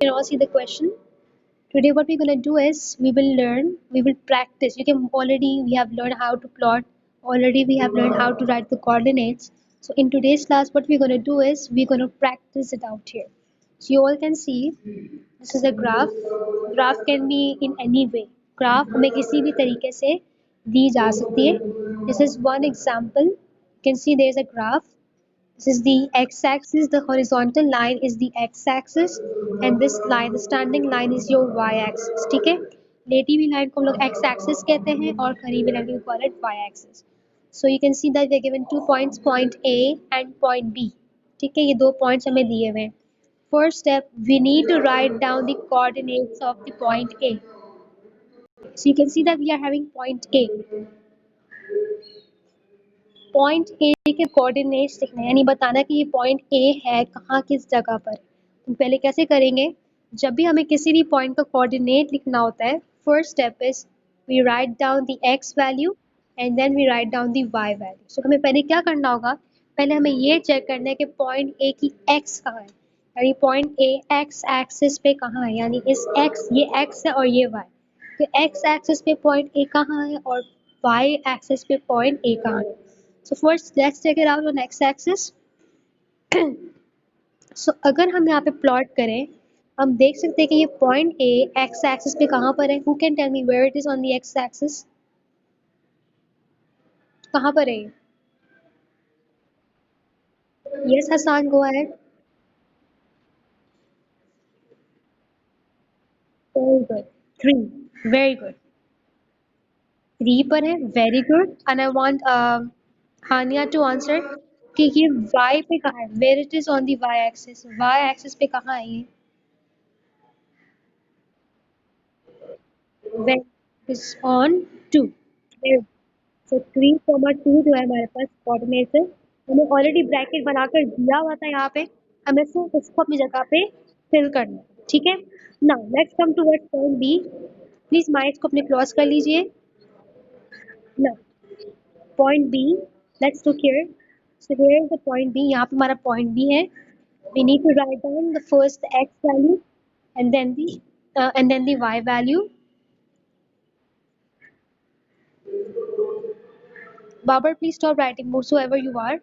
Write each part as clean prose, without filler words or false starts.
can all see the question. Today what we're going to do is we will practice. We have learned how to plot, already we have learned how to write the coordinates. So in today's class what we're going to do is we're going to practice it out here. So you all can see this is a graph. Graph can be in any way. Graph हमें किसी भी तरीके से दी जा सकती है. This is one example. You can see there is a graph. This is the x-axis, the horizontal line is the x-axis and this line, the standing line is your y-axis. ठीक है, लेटी हुई लाइन को हम लोग x-axis कहते हैं और खड़ी हुई लाइन को call it y-axis. So you can see that we are given 2 points, point A and point B. ठीक है, ये दो points हमें दिए हुए हैं. First step, we need to write down the coordinates of the point A. So you can see that we are having point A. Point A के coordinates लिखने हैं, यानी बताना कि ये पॉइंट ए है कहाँ किस जगह पर. तो पहले कैसे करेंगे, जब भी हमें किसी भी पॉइंट का कोऑर्डिनेट लिखना होता है, first step is we write down the x value and then we write down the Y value. So हमें पहले क्या करना होगा, पहले हमें ये चेक करना है कि पॉइंट ए की एक्स कहाँ है, यानी पॉइंट ए एक्स एक्सिस पे कहाँ है, यानी इस एक्स, ये एक्स है और ये वाई. तो एक्स एक्सिस पे पॉइंट ए कहाँ है और वाई एक्सिस पे पॉइंट ए कहाँ है. So first let's check it out on x-axis. So अगर हम यहाँ पे प्लॉट करें, हम देख सकते हैं कि ये पॉइंट ए एक्स एक्सिस पे कहाँ पर है. Who can tell me where it is on the x-axis? कहाँ पर है ये? Yes Hassan, go ahead. Very good. 3. Very good. 3 पर है. Very good. And I want Hania to answer कि ये y पे कहाँ है. Where it is on the y-axis? Y-axis पे कहाँ है ये? Where it is on 2. Very. तो 3,2 जो है हमारे पास कोऑर्डिनेट्स है, हमें ऑलरेडी ब्रैकेट बनाकर दिया हुआ था यहाँ पे, हमें सिर्फ उसको अपनी जगह पे फिल करना है. ठीक है, now let's come towards point B. Please mics को अपने क्लोज कर लीजिए. Now point B, let's look here. So here is the point B. यहाँ पे हमारा पॉइंट बी है. We need to write down the first X value and then the Y value. Babar, please stop writing whosoever you are.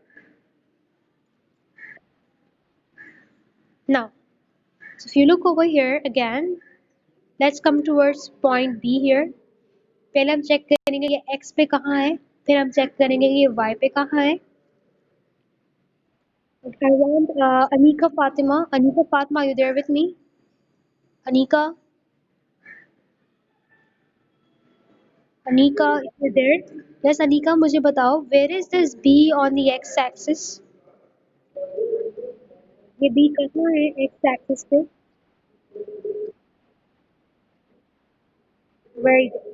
Now, so if you look over here again, let's come towards point B here. पहले हम check करेंगे ये x पे कहाँ है, फिर हम check करेंगे ये y पे कहाँ है. I want Anika Fatima. Anika Fatima, are you there with me? Anika? Anika, if you're there. Yes, Anika, मुझे बताओ, where is this B on the x-axis? ये B कहाँ है x-axis पे? Very good.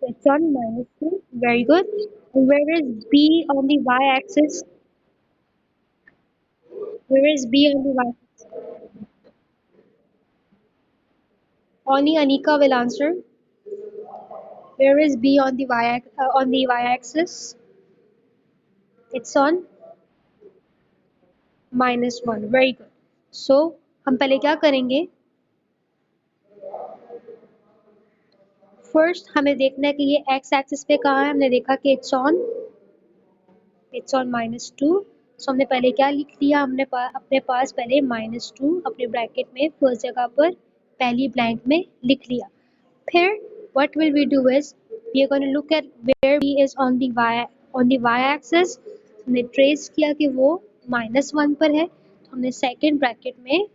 It's on -2. Very good. And where is B on the y-axis? Where is B on the y-axis? Only Anika will answer. Where is B on the y-axis? It's on -1. Very good. So हम पहले क्या करेंगे? First हमें देखना है कि ये x axis पे कहाँ है. हमने देखा कि it's on -2. So हमने पहले क्या लिख लिया, हमने अपने पास पहले -2 अपने ब्रैकेट में फर्स्ट जगह पर पहली ब्लैंक में लिख लिया. फिर what will we do is we are going to look at where B is on the y axis. हमने ट्रेस किया कि वो -1 पर है, तो हमने सेकेंड ब्रैकेट में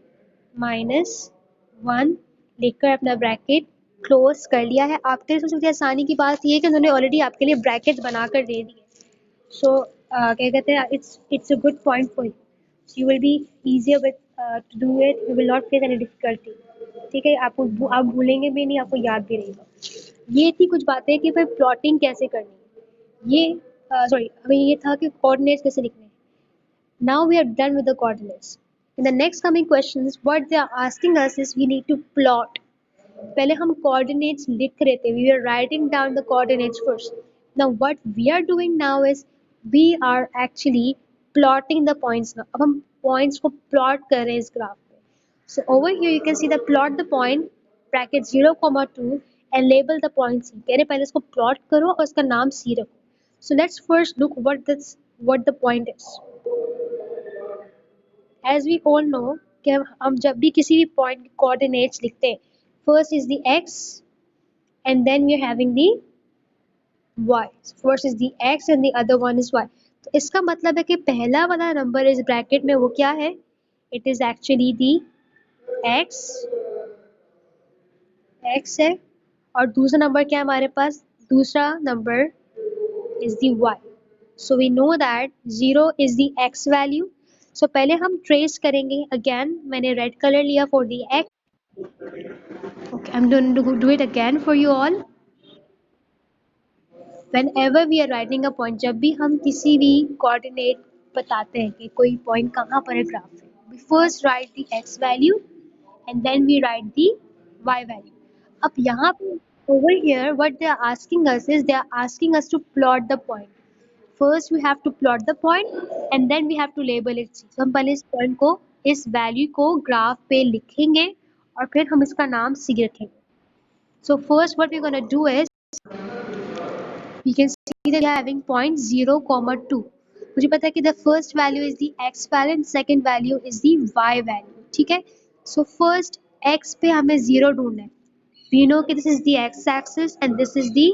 -1 लिखकर अपना ब्रैकेट क्लोज कर लिया है. आपके लिए सबसे आसानी की बात ये है कि उन्होंने ऑलरेडी आपके लिए ब्रैकेट बनाकर दे दिए. सो क्या कहते हैं, it's a good point for you. You will be easier with two do it. You will not face any difficulty. ठीक है, आप भूलेंगे भी नहीं, आपको याद भी रहेगा. ये थी कुछ बातें कि भाई प्लॉटिंग कैसे करनी है. ये सॉरी, हमें ये था कि कोऑर्डिनेट्स कैसे लिखने हैं. Now we are done with the coordinates. In the next coming questions what they are asking us is we need to plot. पहले हम कोऑर्डिनेट्स लिख रहे थे, we are writing down the coordinates first. Now what we are doing now is we are actually plotting the points. अब हम points को plot कर रहे हैं इस ग्राफ पे. So over here you can see the plot the point bracket 0, 2 and label the point C. कह रहे पहले इसको plot करो और उसका नाम C रखो. So let's first look what the point is. As we all know कि हम जब भी किसी भी point के coordinates लिखते हैं, first is the x and then we are having the y. First is the x and the other one is y. तो इसका मतलब है कि पहला वाला नंबर इस ब्रैकेट में वो क्या है? It is actually the x है और दूसरा नंबर क्या है हमारे पास? दूसरा number is the y. So we know that 0 is the x value. So पहले हम trace करेंगे. Again मैंने red color लिया for the x. Okay, I'm going to do it again for you all. Whenever we are writing a point, जब भी हम किसी भी coordinate बताते हैं कि कोई point कहाँ पर है ग्राफ में, we first write the x value and then we write the y value. अब यहाँ पे over here what they are asking us is they are asking us to plot the point. First we have to plot the point and then we have to label it. So हम पहले इस point को इस value को graph पे लिखेंगे और फिर हम इसका नाम C रखेंगे. So first what we're gonna do is we can see that we are having point 0, 2. मुझे पता है कि the first value is the x value and second value is the y value. ठीक है? So first x पे हमें 0 ढूंढना है. We know that this is the x axis and this is the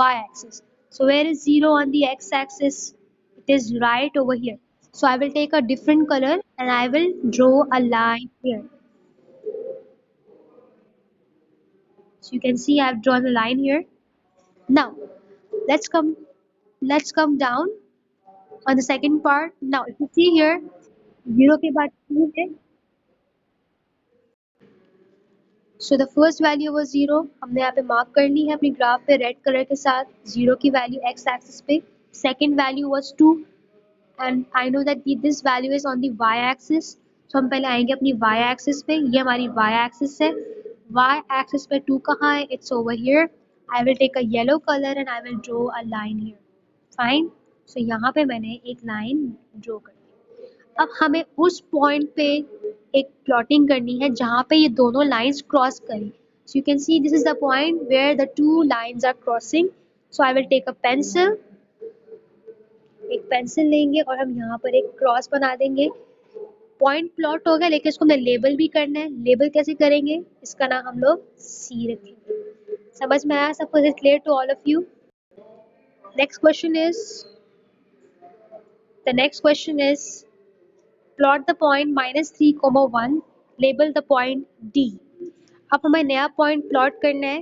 y axis. So where is 0 on the x axis? It is right over here. So I will take a different color and I will draw a line here. So you can see I have drawn a line here. Now let's come down on the second part. Now if you see here 0 के बाद 2 है. So the first value was 0. हमने यहाँ पे mark कर ली है अपनी graph पे रेड कलर के साथ 0 की वैल्यू x एक्सिस पे. Second value was 2 and I know that this value is on the y axis. So हम पहले आएंगे अपनी y axis पे. ये हमारी y axis है. Y axis पे 2 कहाँ है? It's over here. I will take a yellow color and I will draw a line here. Fine. So यहाँ पे मैंने एक line draw कर दी. अब हमें उस पॉइंट पे एक प्लॉटिंग करनी है जहाँ पे ये दोनों लाइंस क्रॉस करें. So you can see this is the point where the two lines are crossing. So I will take a pencil. एक पेंसिल लेंगे और हम यहाँ पर एक क्रॉस बना देंगे. पॉइंट प्लॉट हो गया लेकिन इसको हमें लेबल भी करना है. लेबल कैसे करेंगे? इसका नाम हम लोग सी रखेंगे. समझ में आया सबको? Is it clear to all of you? Next question is plot the point -3, 1, label the point D. अब हमें नया point plot करना है.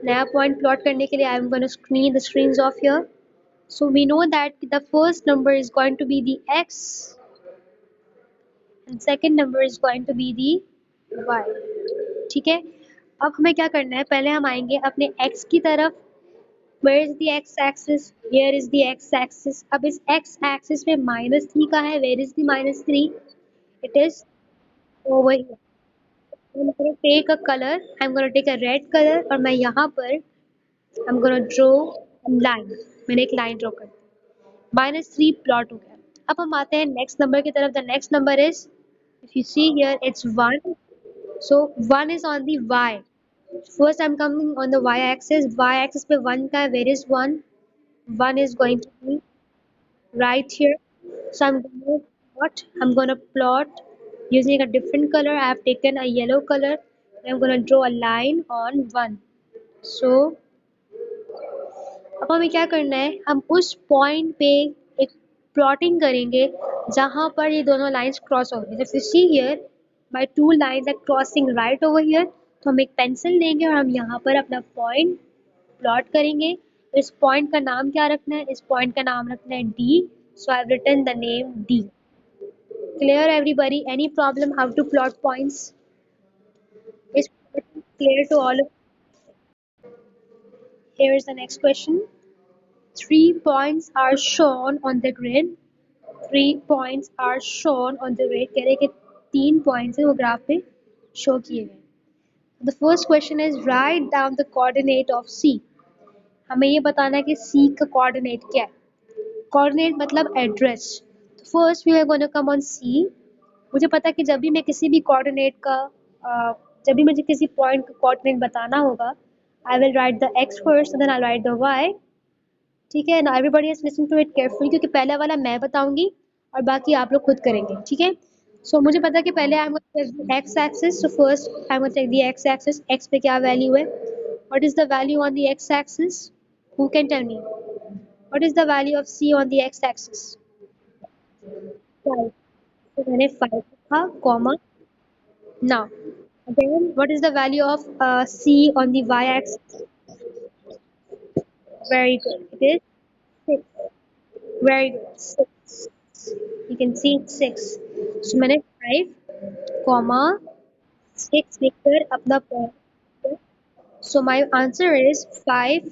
नया point plot करने के लिए I am going to screen the screens off here. So we know that the first number is going to be the x and second number is going to be the y. ठीक है? अब हमें क्या करना है? पहले हम आएंगे अपने x की तरफ. Where is the x axis? Here is the x axis. अब इस x axis पे -3 का है. Where is the -3? It is over here. I'm going to take a color. I'm going to take a red color और मैं यहाँ पर I'm going to draw a line. मैंने एक line draw कर दी. -3 plot हो गया. अब हम आते हैं next number की तरफ. The next number is, if you see here, it's 1. So 1 is on the y. First I'm coming on the y axis. Y axis पे 1 का है. Where is 1? 1 is going to be right here. So I'm going to plot using a different color. I have taken a yellow color and I'm going to draw a line on 1. So अब हमें क्या करना है? हम उस point पे एक plotting करेंगे जहाँ पर ये दोनों लाइंस क्रॉस होंगी. If you see here my two lines are crossing right over here. तो हम एक पेंसिल लेंगे और हम यहाँ पर अपना पॉइंट प्लॉट करेंगे. इस पॉइंट का नाम क्या रखना है? इस पॉइंट का नाम रखना है D. So I've written the name D. Clear everybody? Any problem how to plot points? Is clear to all of you? Here is the next question. 3 points are shown on the grid. 3 points are shown on the grid. कह रहे कि 3 points है वो graph पे show किए गए. The first question is write down the coordinate of C. हमें ये बताना है कि C का coordinate क्या है. Coordinate मतलब address. First we are going to come on C मुझे पता है कि जब भी मैं किसी भी कोऑर्डिनेट का जब भी मुझे किसी पॉइंट का कोऑर्डिनेट बताना होगा, I will write the X first then I write the Y. ठीक है ना, everybody is listen to it carefully, क्योंकि पहला वाला मैं बताऊंगी और बाकी आप लोग खुद करेंगे। ठीक है, सो मुझे पता है कि पहले I am going to take the x axis. So first I am going to take the x axis. X पे क्या वैल्यू है? What is the value on the x axis? Who can tell me what is the value of C on the x axis? 5। तो मैंने 5 लिखा comma. Now again what is the value of C on the y axis? Very good, it is 6। Very good. 6. You can see it's 6. So मैंने 5, comma 6 लिखकर अपना point. So my answer is 5,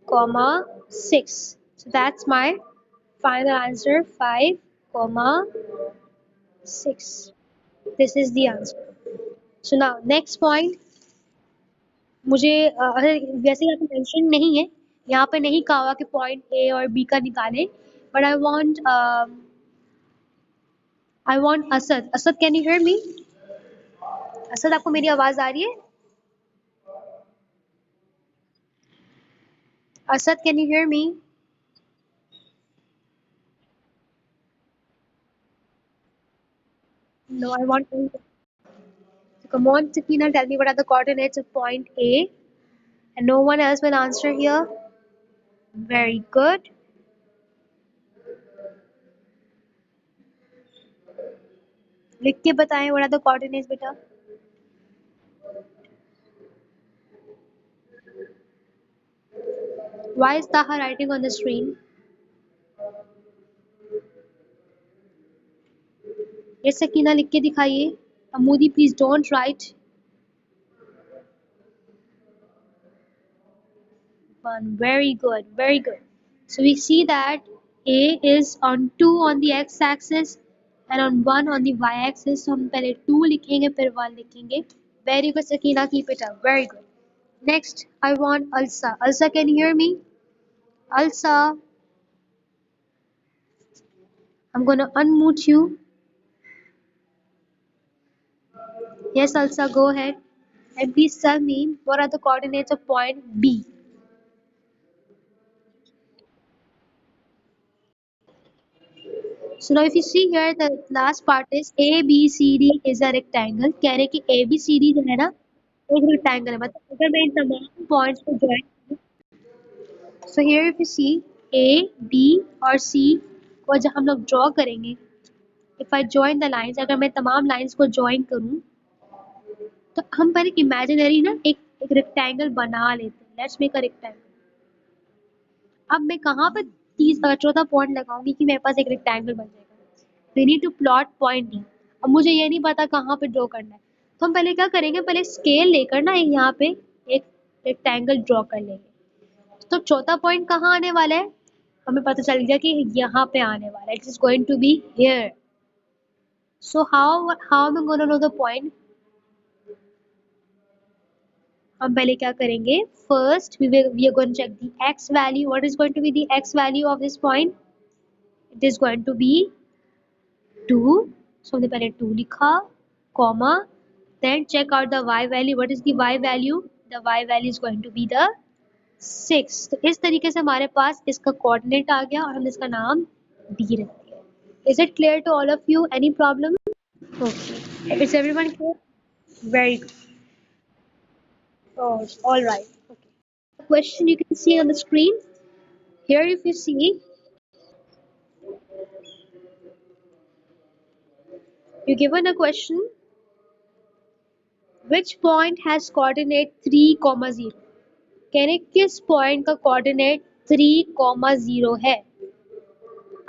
comma 6. So that's my final answer. 5, comma 6. This is the answer. So now next point. मुझे वैसे यहाँ पे mention नहीं है, यहाँ पे नहीं कहा हुआ कि पॉइंट ए और बी का निकालें, but I want Asad. Asad, can you hear me? Asad, आपको मेरी आवाज आ रही है? Asad, can you hear me? No, I want to. So come on, Sakina, tell me what are the coordinates of point A, and no one else will answer here. Very good. लिख के बताएं what are the coordinates, बेटा? Why is Taha writing on the screen? Yes, Sakina, लिख के दिखाइए. Amudi, please don't write. 1. Very good, very good. So we see that A is on 2 on the x-axis and on 1 on the y-axis. So हम पहले 2 लिखेंगे फिर 1 लिखेंगे. Very good, Sakina, keep it up. Very good. Next, I want Alsa. Alsa, can you hear me? Alsa, I'm gonna unmute you. Yes, Alsa, go ahead. And please tell me what are the coordinates of point B. So now if you see here, the last part is ABCD is a rectangle. कह रहे कि ABCD जो है ना एक rectangle है, मतलब अगर मैं इन तमाम points को join, so here if you see A, B और C को जब हम लोग draw करेंगे, if I join the lines, अगर मैं तमाम lines को join करूँ, तो हम पहले imaginary ना एक rectangle बना लेते हैं. Let's make a rectangle. अब मैं कहाँ पे चौथा पॉइंट लगाऊंगी कि मेरे पास एक रेक्टेंगल बन जाएगा? We need to plot point D. अब मुझे ये नहीं पता कहाँ पे ड्रॉ करना है, तो हम पहले क्या करेंगे, पहले स्केल लेकर ना यहाँ पे एक रेक्टेंगल ड्रॉ कर लेंगे. तो चौथा पॉइंट कहाँ आने वाला है? हमें पता चल गया कि यहाँ पे आने वाला है. It is going to be here. So how am gonna know the point? हम पहले क्या करेंगे, first we are going to check the x value. What is going to be the x value of this point? It is going to be 2. So हमने पहले 2 लिखा, comma, then check out the y value. What is the y value? The y value is going to be the 6. तो इस तरीके से हमारे पास इसका coordinate आ गया और हमने इसका नाम d रख दिया. Is it clear to all of you? Any problem? Okay. Is everyone clear? Very good. Oh, all right. Okay. Question you can see on the screen. Here if you see, you're given a question. Which point has coordinate 3, 0? कह रहे किस point का coordinate 3, 0 है?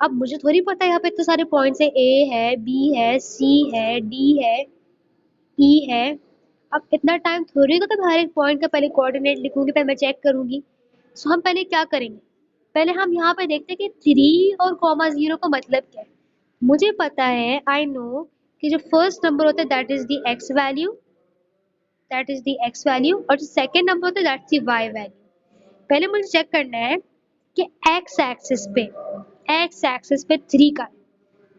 अब मुझे थोड़ी पता है यहाँ पे इतने सारे पॉइंट्स है, ए है, बी है, सी है, डी है, ई है. अब इतना टाइम थोड़ी होगा तो हर एक पॉइंट का पहले कोऑर्डिनेट लिखूंगी, पहले मैं चेक करूंगी. सो हम पहले क्या करेंगे, पहले हम यहाँ पे देखते हैं कि 3 और 0 का मतलब क्या है. मुझे पता है, आई नो कि जो फर्स्ट नंबर होता है that is the x value, और जो सेकेंड नंबर होता है दैट्स द वाई वैल्यू. पहले मुझे चेक करना है कि एक्स एक्सिस पे 3 का है.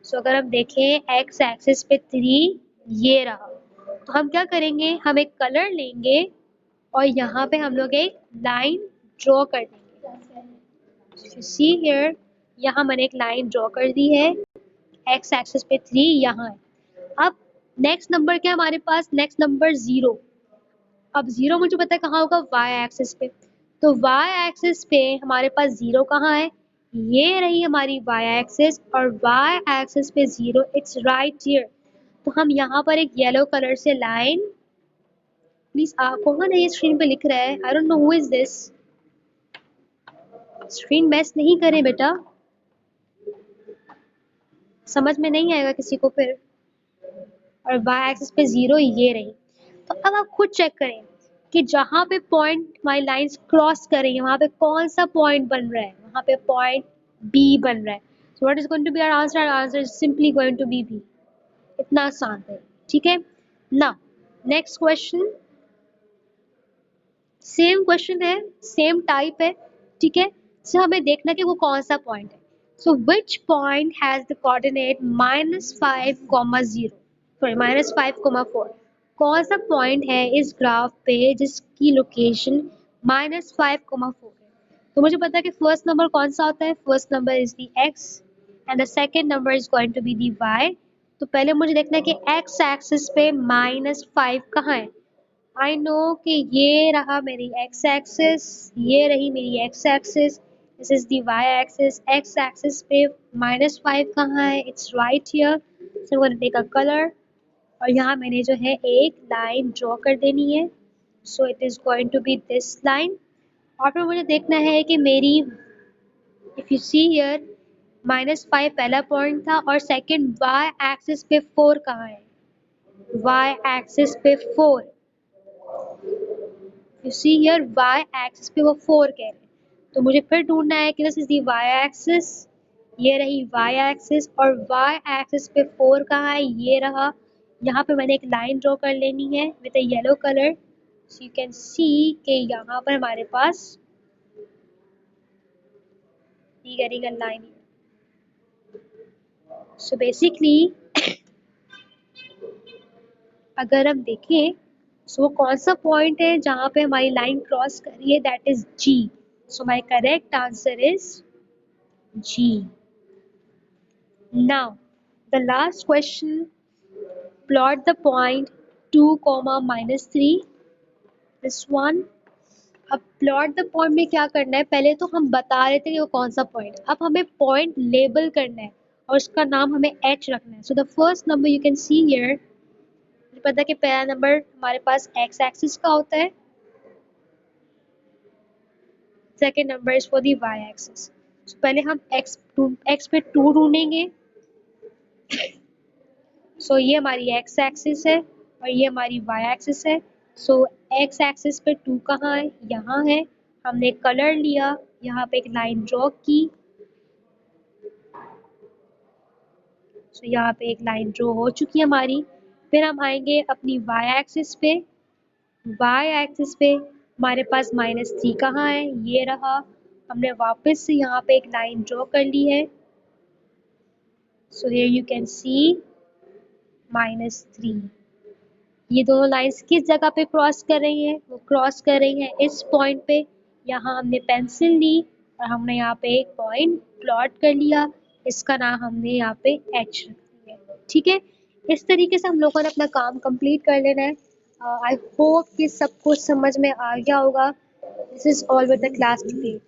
सो अगर हम देखें एक्स एक्सिस पे 3 ये रहा, तो हम क्या करेंगे, हम एक कलर लेंगे और यहाँ पे हम लोग एक लाइन ड्रॉ कर देंगे। सी हियर, यहाँ मैंने एक लाइन ड्रॉ कर दी है, एक्स एक्सिस पे 3 यहाँ है। अब नेक्स्ट नंबर क्या हमारे पास, नेक्स्ट नंबर 0। अब 0 मुझे पता है कहाँ होगा, वाई एक्सिस पे। तो वाई एक्सिस पे हमारे पास 0 कहाँ है, ये रही हमारी वाई एक्सिस, और वाई एक्सिस पे 0 इट्स राइट हियर। तो हम यहाँ पर एक येलो कलर से लाइन, प्लीज कौन है ये स्क्रीन पे लिख रहा है, I don't know who is this. Screen match नहीं करे बेटा, समझ में नहीं आएगा किसी को फिर। और वाई एक्सिस पे 0 ये रही। तो अब आप खुद चेक करें कि जहाँ पे पॉइंट हमारी लाइंस क्रॉस कर रही है वहाँ पे कौन सा पॉइंट बन रहा है, वहाँ पे पॉइंट बी बन रहा है। So what is going to be our answer, answer is simply going to be B. इतना आसान है, ठीक है। Now next question, same question है, सेम टाइप है, ठीक है। सो हमें देखना कि वो कौन सा पॉइंट है। So which point has the coordinate -5, 0, sorry -5, 4। कौन सा पॉइंट है इस ग्राफ पे जिसकी लोकेशन -5, 4 है। तो मुझे पता है कि फर्स्ट नंबर कौन सा होता है, first number is the x and the second number is going to be the y. तो पहले मुझे देखना है कि एक्स एक्सिस पे -5 कहाँ है। आई नो कि ये रहा मेरी एक्स एक्सिस, ये रही मेरी x axis, this is the y axis. X axis पे -5 कहाँ है, it's right here. So I will take a colour और यहाँ मैंने जो है एक लाइन ड्रॉ कर देनी है। So it is going to be this line. और फिर मुझे देखना है कि मेरी, इफ यू सी हियर, -5 पहला पॉइंट था और सेकंड वाई एक्सिस पे 4 कहाँ है, वाई एक्सिस पे 4। You see here y axis पे वो 4 कह रहे हैं। तो मुझे फिर ढूंढना है कि this is the y axis, ये रही वाई एक्सिस, और वाई एक्सिस पे 4 कहाँ है, ये रहा। यहाँ पे मैंने एक लाइन ड्रॉ कर लेनी है with a yellow colour. So you can सी कि यहाँ पर हमारे पास a लाइन है। सो बेसिकली अगर हम देखें, सो वो कौन सा पॉइंट है जहाँ पे हमारी लाइन क्रॉस कर रही है, that is G. So my correct answer is G. Now, the last question, plot the point 2, -3, this one। अब प्लॉट द पॉइंट में क्या करना है, पहले तो हम बता रहे थे कि वो कौन सा पॉइंट है, अब हमें पॉइंट लेबल करना है और उसका नाम हमें एच रखना है। So the first number you can see here, मुझे पता है कि पहला नंबर हमारे पास एक्स एक्सिस का होता है, second number is for the y axis. पहले हम एक्स पे 2 ढूंढेंगे। सो ये हमारी एक्स एक्सिस है और ये हमारी वाई एक्सिस है। सो एक्स एक्सिस पे 2 कहाँ है, यहाँ है। हमने कलर लिया, यहाँ पे एक लाइन ड्रॉ की। सो यहाँ पे एक लाइन ड्रॉ हो चुकी है हमारी। फिर हम आएंगे अपनी वाई एक्सिस पे। वाई एक्सिस पे हमारे पास -3 कहाँ है, ये रहा। हमने वापस से यहाँ पे एक लाइन ड्रॉ कर ली है। सो हियर यू कैन सी -3। ये दोनों लाइंस किस जगह पे क्रॉस कर रही हैं, वो क्रॉस कर रही हैं इस पॉइंट पे। यहाँ हमने पेंसिल ली और हमने यहाँ पे एक पॉइंट प्लॉट कर लिया, इसका नाम हमने यहाँ पे एच रख दिया, ठीक है। इस तरीके से हम लोगों ने अपना काम कंप्लीट कर लेना है। आई होप कि सबको समझ में आ गया होगा। This is all with the class today.